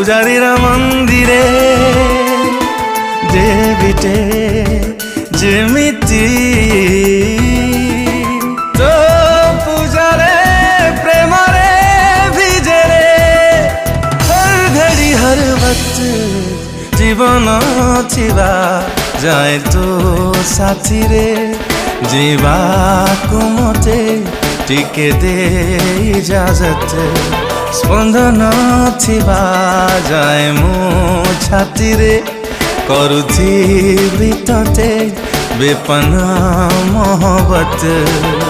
ପୂଜାରୀର ମନ୍ଦିରେ ଦେବିଟେ ଯେମିତି ତୋ ପୂଜାରେ ପ୍ରେମରେ ଭିଜେରେ ହର ଘଡ଼ି ହର वक्त जीवन थिबा जाए तो साथी रे जीवाकु मते टिके दे इजाजत स्पंदन थिबा जाए मो छाती रे करुथी तते बेपना मोहब्बत।